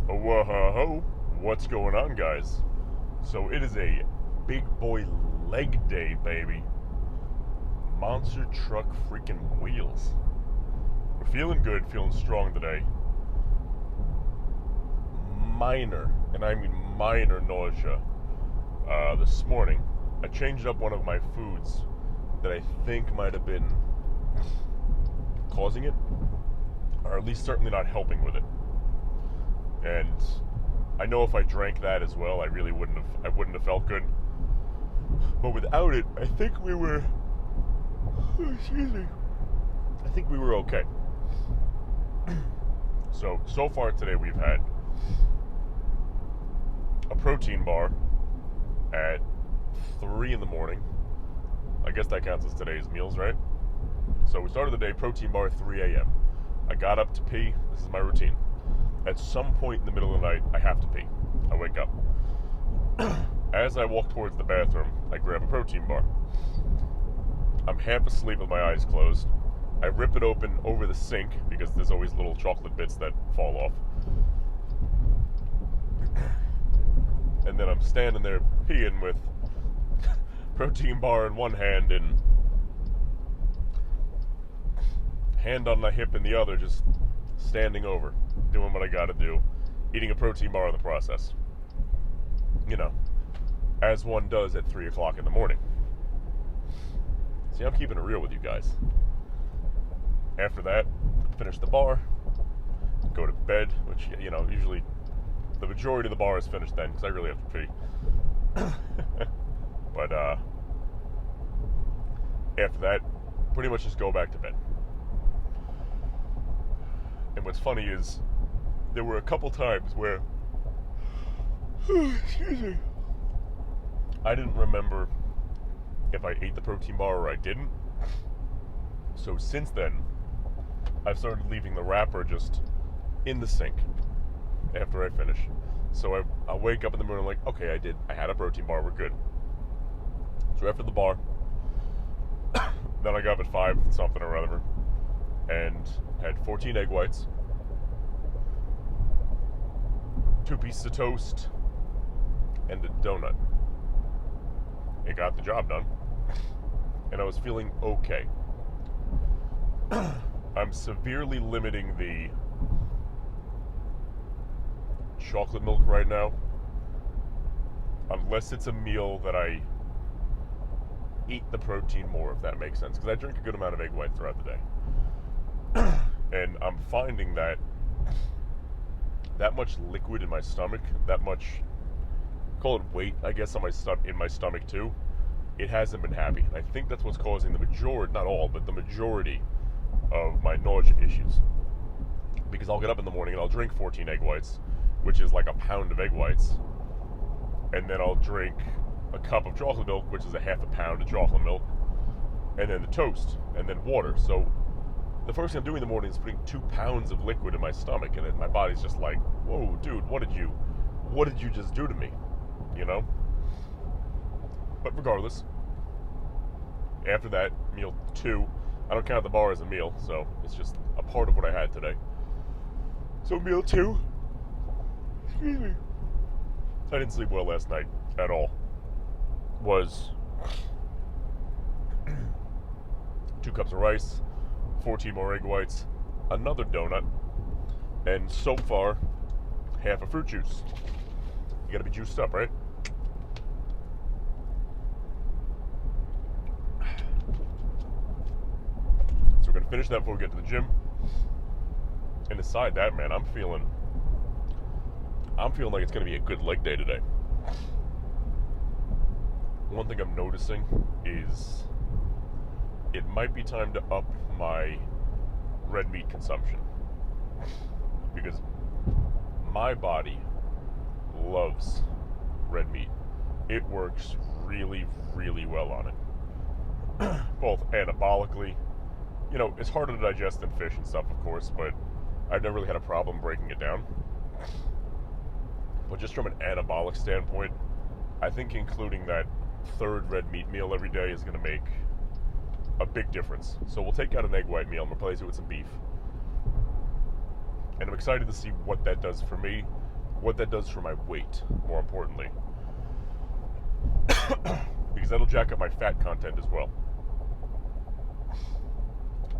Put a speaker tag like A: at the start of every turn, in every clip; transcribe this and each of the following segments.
A: Whoa, what's going on, guys? So it is a big boy leg day, baby. Monster truck freaking wheels. We're feeling good, feeling strong today. Minor, and I mean minor nausea. This morning, I changed up one of my foods that I think might have been causing it, or at least certainly not helping with it. And I know if I drank that as well, I wouldn't have felt good. But without it, I think we were okay. So far today we've had a protein bar at 3 in the morning. I guess that counts as today's meals, right? So we started the day, protein bar at 3 a.m. I got up to pee. This is my routine. At some point in the middle of the night, I have to pee. I wake up. As I walk towards the bathroom, I grab a protein bar. I'm half asleep with my eyes closed. I rip it open over the sink because there's always little chocolate bits that fall off. And then I'm standing there peeing with protein bar in one hand and hand on my hip in the other, just standing over, doing what I gotta do, eating a protein bar in the process. You know, as one does at 3 o'clock in the morning. See, I'm keeping it real with you guys. After that, finish the bar, go to bed, which, you know, usually the majority of the bar is finished then, because I really have to pee. But, after that, pretty much just go back to bed. And what's funny is, there were a couple times where, excuse me, I didn't remember if I ate the protein bar or I didn't. So since then, I've started leaving the wrapper just in the sink after I finish. So I wake up in the morning like, okay, I had a protein bar, we're good. So after the bar, then I got up at 5 something or other and had 14 egg whites, 2 pieces of toast, and a donut. It got the job done. And I was feeling okay. I'm severely limiting the chocolate milk right now, unless it's a meal that I eat the protein more, if that makes sense, because I drink a good amount of egg white throughout the day. And I'm finding that much liquid in my stomach, that much, call it weight, I guess, on in my stomach too, it hasn't been happy. And I think that's what's causing the majority, not all, but the majority of my nausea issues. Because I'll get up in the morning and I'll drink 14 egg whites, which is like a pound of egg whites, and then I'll drink a cup of chocolate milk, which is a half a pound of chocolate milk, and then the toast, and then water. So the first thing I'm doing in the morning is putting 2 pounds of liquid in my stomach, and then my body's just like, whoa, dude, what did you just do to me? You know? But regardless, after that, meal 2, I don't count the bar as a meal, so it's just a part of what I had today. So meal 2, excuse me, I didn't sleep well last night at all, was 2 cups of rice, 14 more egg whites, another donut, and so far, half a fruit juice. You gotta be juiced up, right? So we're gonna finish that before we get to the gym. And aside that, man, I'm feeling like it's gonna be a good leg day today. One thing I'm noticing is it might be time to up my red meat consumption, because my body loves red meat. It works really, really well on it. Both anabolically, you know, it's harder to digest than fish and stuff, of course, but I've never really had a problem breaking it down. But just from an anabolic standpoint, I think including that 3rd red meat meal every day is going to make a big difference. So we'll take out an egg white meal and replace it with some beef. And I'm excited to see what that does for me what that does for my weight, more importantly. Because that'll jack up my fat content as well.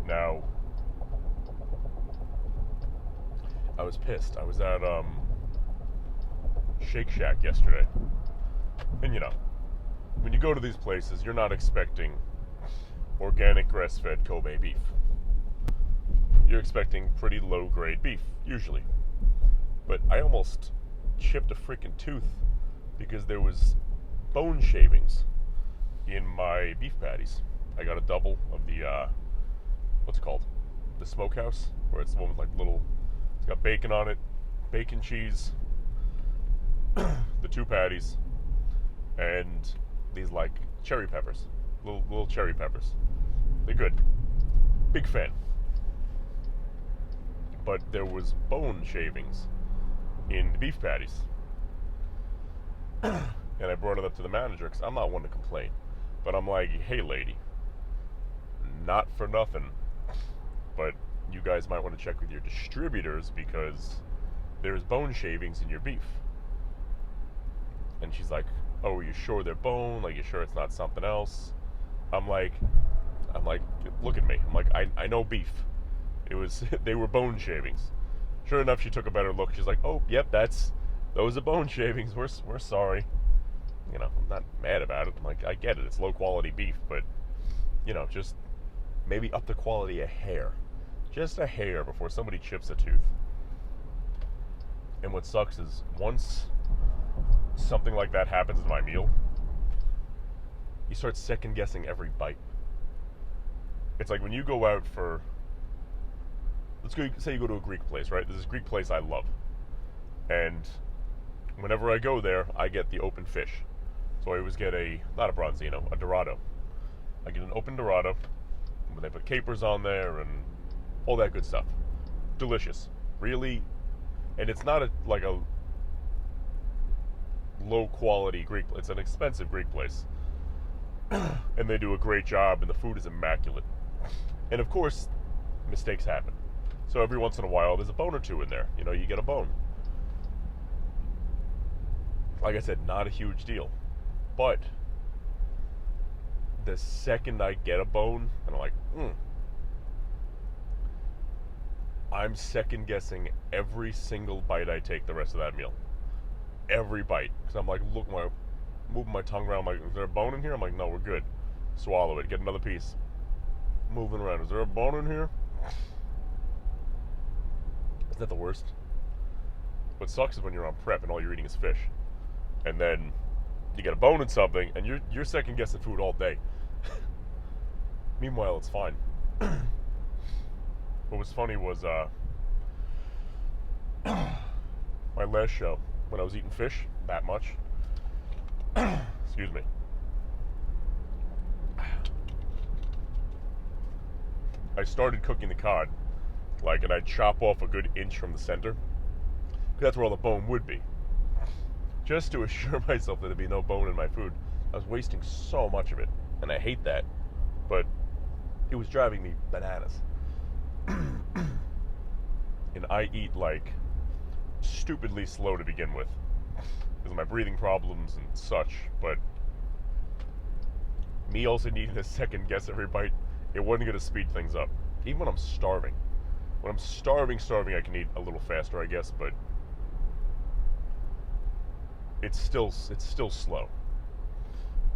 A: Now, I was pissed. I was at Shake Shack yesterday. And you know, when you go to these places, you're not expecting organic grass-fed Kobe beef. You're expecting pretty low-grade beef, usually. But I almost chipped a freaking tooth because there was bone shavings in my beef patties. I got a double of the, what's it called? The smokehouse, where it's the one with like little, it's got bacon on it, bacon cheese, the 2 patties, and these like cherry peppers, little cherry peppers. They're good. Big fan. But there was bone shavings in the beef patties. And I brought it up to the manager because I'm not one to complain. But I'm like, hey lady, not for nothing, but you guys might want to check with your distributors because there's bone shavings in your beef. And she's like, oh, are you sure they're bone? Like, you sure it's not something else? I'm like, look at me. I'm like, I know beef. It was, they were bone shavings. Sure enough, she took a better look. She's like, oh, yep, those are bone shavings. We're sorry. You know, I'm not mad about it. I'm like, I get it. It's low quality beef, but, you know, just maybe up the quality a hair. Just a hair before somebody chips a tooth. And what sucks is once something like that happens in my meal, you start second guessing every bite. It's like when you go out for, say you go to a Greek place, right? There's this Greek place I love. And whenever I go there, I get the open fish. So I always get not a Bronzino, a Dorado. I get an open Dorado, and they put capers on there and all that good stuff. Delicious. Really, and it's not like a low quality Greek, it's an expensive Greek place. And they do a great job and the food is immaculate. And of course, mistakes happen. So every once in a while, there's a bone or two in there. You know, you get a bone. Like I said, not a huge deal. But the second I get a bone, and I'm like, I'm second guessing every single bite I take the rest of that meal. Every bite. Because I'm like, moving my tongue around. I'm like, is there a bone in here? I'm like, no, we're good. Swallow it. Get another piece. Moving around. Is there a bone in here? Isn't that the worst? What sucks is when you're on prep and all you're eating is fish. And then you get a bone in something and you're second guessing food all day. Meanwhile, it's fine. What was funny was my last show, when I was eating fish that much. Excuse me. I started cooking the cod, and I'd chop off a good inch from the center, because that's where all the bone would be. Just to assure myself that there'd be no bone in my food. I was wasting so much of it, and I hate that, but it was driving me bananas. And I eat stupidly slow to begin with, because of my breathing problems and such, but me also needing to second guess every bite, it wasn't going to speed things up. Even when I'm starving. When I'm starving, I can eat a little faster, I guess, but it's still slow.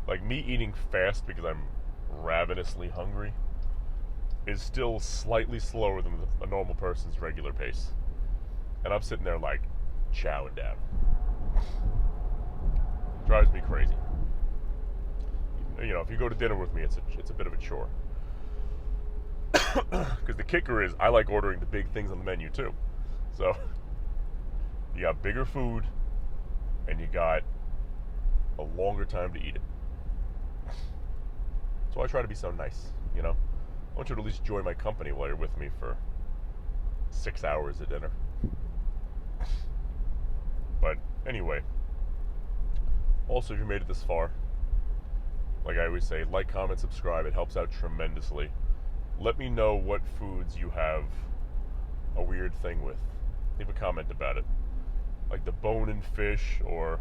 A: Like, me eating fast because I'm ravenously hungry is still slightly slower than a normal person's regular pace. And I'm sitting there chowing down. Drives me crazy. You know, if you go to dinner with me, it's a bit of a chore. Because the kicker is, I like ordering the big things on the menu too. So, you got bigger food, and you got a longer time to eat it. So I try to be so nice, you know? I want you to at least enjoy my company while you're with me for 6 hours at dinner. But anyway, also if you made it this far, like I always say, like, comment, subscribe. It helps out tremendously. Let me know what foods you have a weird thing with. Leave a comment about it. like the bone and fish, or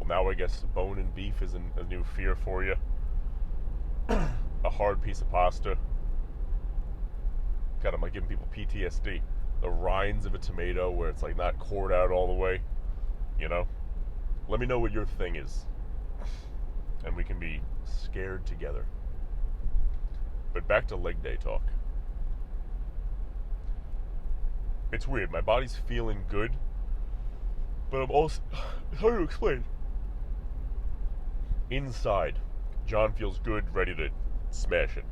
A: well, now I guess bone and beef is a new fear for you. A hard piece of pasta. God, I'm like giving people PTSD. The rinds of a tomato where it's like not cored out all the way, you know? Let me know what your thing is, and we can be scared together. But back to leg day talk. It's weird. My body's feeling good, but I'm also, it's hard to explain. Inside, John feels good, ready to smash it.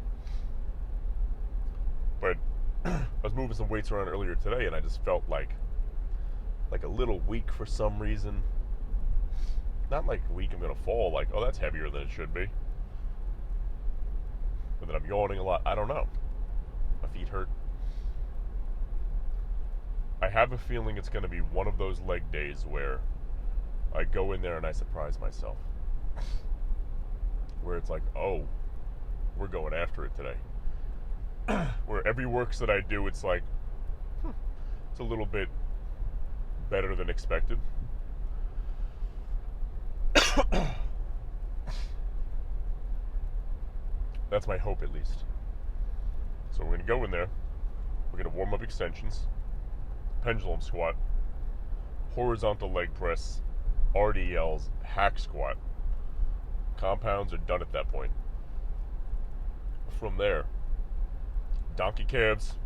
A: But I was moving some weights around earlier today, and I just felt like a little weak for some reason. Not like weak, I'm gonna fall. Like, oh, that's heavier than it should be. But then I'm yawning a lot. I don't know. My feet hurt. I have a feeling it's gonna be one of those leg days where I go in there and I surprise myself. Where it's like, oh, we're going after it today. Where every works that I do, it's like, it's a little bit better than expected. That's my hope, at least. So we're going to go in there. We're going to warm up extensions, pendulum squat, horizontal leg press, RDLs, hack squat. Compounds are done at that point. From there, donkey calves,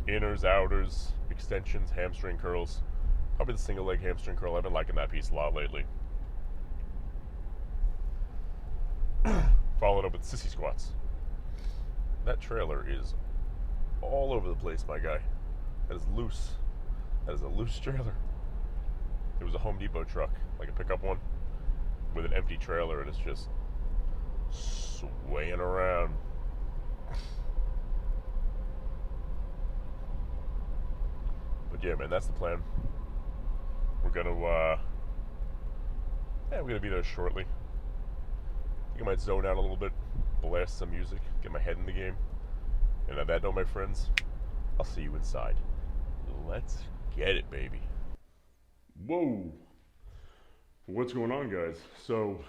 A: inners, outers, extensions, hamstring curls. Probably the single leg hamstring curl. I've been liking that piece a lot lately. Followed up with sissy squats. That trailer is all over the place, my guy. That is loose. That is a loose trailer. It was a Home Depot truck, like a pickup one, with an empty trailer, and it's just swaying around. But yeah, man, that's the plan. We're gonna be there shortly. I think I might zone out a little bit, blast some music, get my head in the game. And on that note, my friends, I'll see you inside. Let's get it, baby. Whoa! What's going on, guys? So,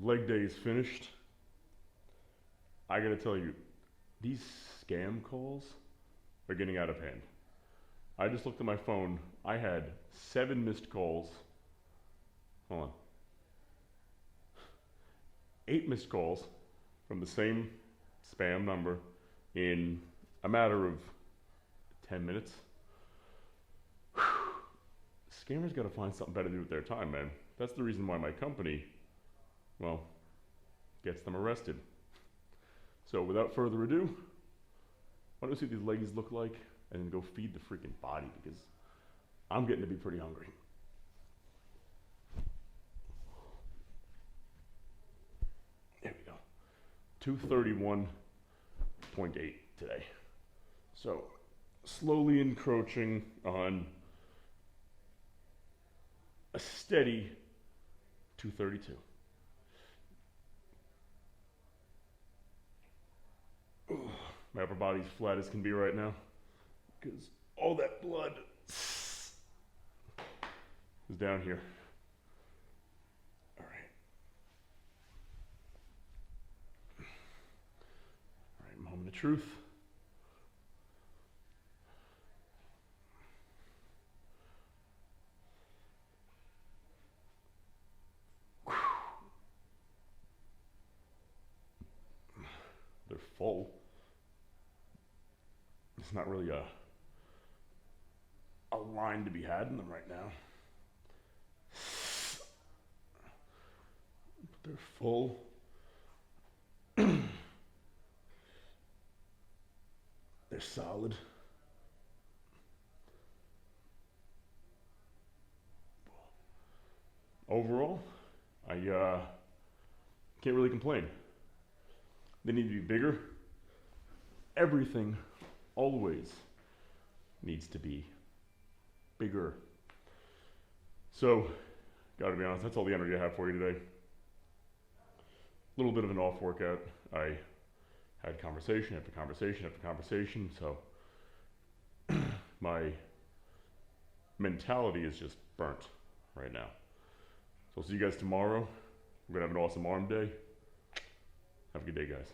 A: leg day is finished. I gotta tell you, these scam calls are getting out of hand. I just looked at my phone. I had 7 missed calls. Hold on. 8 missed calls from the same spam number in a matter of 10 minutes. Whew. Scammers gotta find something better to do with their time, man. That's the reason why my company, well, gets them arrested. So without further ado, why don't we see what these legs look like and then go feed the freaking body, because I'm getting to be pretty hungry. There we go. 231.8 today. So slowly encroaching on a steady 232. My upper body's flat as can be right now because all that blood is down here. All right, moment of truth. They're full. It's not really a line to be had in them right now. But they're full. They're solid. Overall, I can't really complain. They need to be bigger. Everything always needs to be bigger. So, gotta be honest, that's all the energy I have for you today. A little bit of an off workout. I had conversation after conversation after conversation, so my mentality is just burnt right now. So I'll see you guys tomorrow. We're gonna have an awesome arm day. Have a good day, guys.